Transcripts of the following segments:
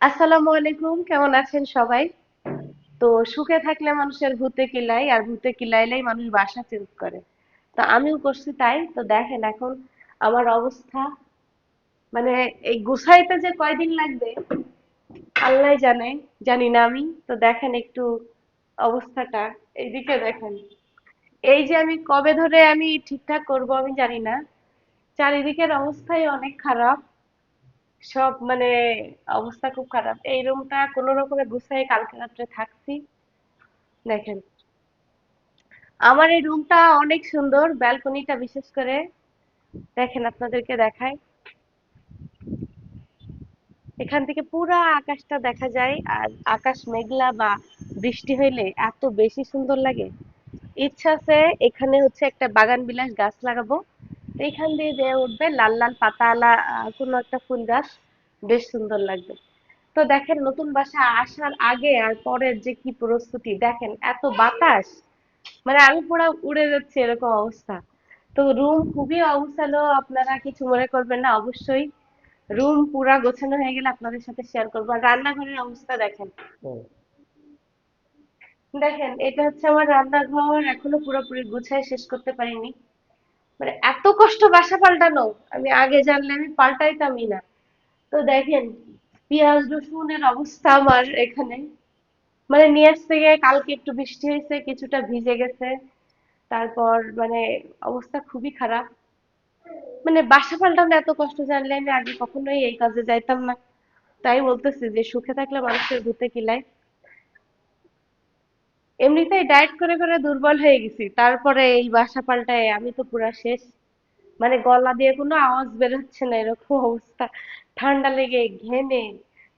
আসসালামু আলাইকুম, কেমন আছেন সবাই? তো সুখে থাকলে মানুষের ভূতে কিলাই, আর ভূতে কিলাইলেই মানুষ বাসা চেঞ্জ করে। তো আমিও করছি তাই। তো দেখেন এখন আমার অবস্থা, মানে এই গুছাইতে যে কয়দিন লাগবে আল্লাহ জানে, জানি না আমি। তো দেখেন একটু অবস্থাটা, এইদিকে দেখেন। এই যে আমি কবে ধরে আমি ঠিকঠাক করব আমি জানি না। চারিদিকের অবস্থাই অনেক খারাপ। সব মানে অবস্থা খুব খারাপ। এই রুমটা কোনো রকমে গুছাই কালকে রাত্রে থাকছি। দেখেন আমার এই রুমটা অনেক সুন্দর, ব্যালকনিটা বিশেষ করে দেখেন, আপনাদেরকে দেখাই। এখান থেকে পুরা আকাশটা দেখা যায়, আর আকাশ মেঘলা বা বৃষ্টি হইলে এত বেশি সুন্দর লাগে। ইচ্ছা আছে এখানে হচ্ছে একটা বাগান বিলাস গাছ লাগাবো। তো এখান দিয়ে যে উঠবে লাল লাল পাতাওয়ালা কোনো একটা ফুল গাছ, বেশ সুন্দর লাগবে। তো দেখেন নতুন বাসা আসার আগে আর পরের যে কি প্রস্তুতি, দেখেন এত বাতাস, মানে আমি পুরো উড়ে যাচ্ছি এরকম অবস্থা। তো রুম খুবই অগোছালো, আপনারা কিছু মনে করবেন না অবশ্যই। রুম পুরা গোছানো হয়ে গেলে আপনাদের সাথে শেয়ার করবো। আর রান্নাঘরের অবস্থা দেখেন। দেখেন এটা হচ্ছে আমার রান্নাঘর, এখনো পুরোপুরি গুছাই শেষ করতে পারিনি। মানে এত কষ্ট বাসা পাল্টানো, আমি আগে জানলে আমি পাল্টাইতামই না। তো দেখেন পেঁয়াজ রসুনের অবস্থা আমার এখানে, মানে নিয়ে আসতে গিয়ে কালকে একটু বৃষ্টি হয়েছে, কিছুটা ভিজে গেছে। তারপর মানে অবস্থা খুবই খারাপ। মানে বাসা পাল্টানো এত কষ্ট জানলে আমি আগে কখনোই এই কাজে যাইতাম না। তাই বলতেছি যে সুখে থাকলে মানুষের ভূতে কিলায়। এমনিতেই ডায়েট করে করে দুর্বল হয়ে গেছি, তারপরে এই বাসা পাল্টায় আমি তো পুরা শেষ। মানে গলা দিয়ে কোনো আওয়াজ বের হচ্ছে না, এরকম অবস্থা। ঠান্ডা লেগে ঘেমে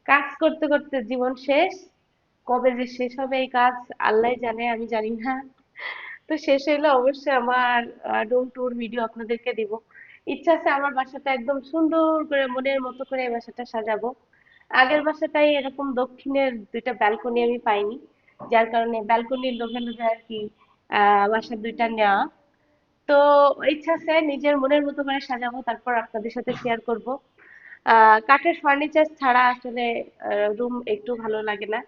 কাজ করতে করতে জীবন শেষ। কবে যে শেষ হবে এই কাজ আল্লাহ জানে, আমি জানি না। তো শেষ হইলে অবশ্যই আমার রুম ট্যুর ভিডিও আপনাদেরকে দিব। ইচ্ছা আছে আমার বাসাটা একদম সুন্দর করে মনের মতো করে এই বাসাটা সাজাবো। আগের বাসাটাই এরকম দক্ষিণের দুইটা ব্যালকনি আমি পাইনি, যার কারণে ব্যালকনির লোভে লোভে আর কি বাসার দুইটা নেওয়া। তো ইচ্ছা আছে নিজের মনের মতো করে সাজাবো, তারপর আপনাদের সাথে শেয়ার করব। কাঠের ফার্নিচার ছাড়া আসলে রুম একটু ভালো লাগে না।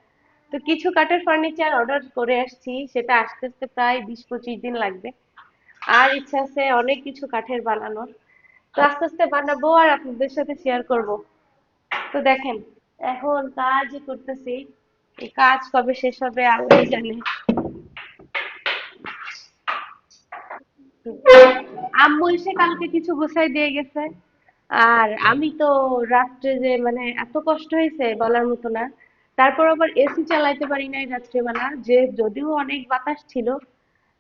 তো কিছু কাঠের ফার্নিচার অর্ডার করে আসছি, সেটা আসতে আসতে প্রায় 20-25 দিন লাগবে। আর ইচ্ছা আছে অনেক কিছু কাঠের বানানোর। তো আস্তে আস্তে বানাবো আর আপনাদের সাথে শেয়ার করব। তো দেখেন এখন কাজই করতেছি, এই কাজ কবে শেষ হবে আল্লাহ জানে। আম্মু এসে কালকে কিছু গোছাই দিয়ে গেছে। আর আমি তো রাত্রে যে মানে এত কষ্ট হয়েছে বলার মতো না। তারপর আবার এসি চালাইতে পারি নাই রাত্রেবেলা, যে যদিও অনেক বাতাস ছিল,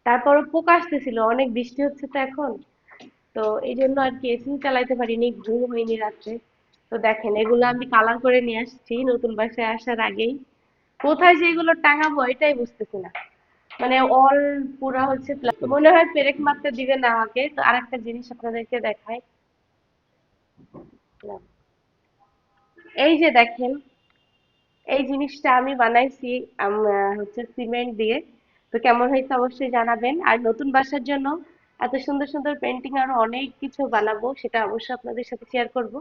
তারপরও পোকা আসতেছিল, অনেক বৃষ্টি হচ্ছে তো এখন। তো এই জন্য আর কি এসি চালাইতে পারিনি, ঘুম হয়নি রাত্রে। তো দেখেন এগুলো আমি কালার করে নিয়ে আসছি নতুন বাসায় আসার আগেই। কোথায় যে এগুলো টাঙাবো এটাই বুঝতেছি না। মানে অল পুরা হচ্ছে মনে হয় পেরেক মারতে দিবে না আমাকে। তো আরেকটা জিনিস আপনাদেরকে দেখাই। এই যে দেখেন, এই জিনিসটা আমি বানাইছি হচ্ছে সিমেন্ট দিয়ে। তো কেমন হয়েছে অবশ্যই জানাবেন। আর নতুন বাসার জন্য এত সুন্দর সুন্দর পেন্টিং আরো অনেক কিছু বানাবো, সেটা অবশ্যই আপনাদের সাথে শেয়ার করব।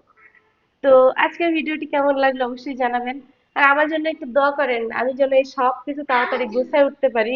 তো আজকের ভিডিওটি কেমন লাগলো অবশ্যই জানাবেন। আর আমার জন্য একটু দোয়া করেন, আমি যেন এই সব কিছু তাড়াতাড়ি গুছায় উঠতে পারি।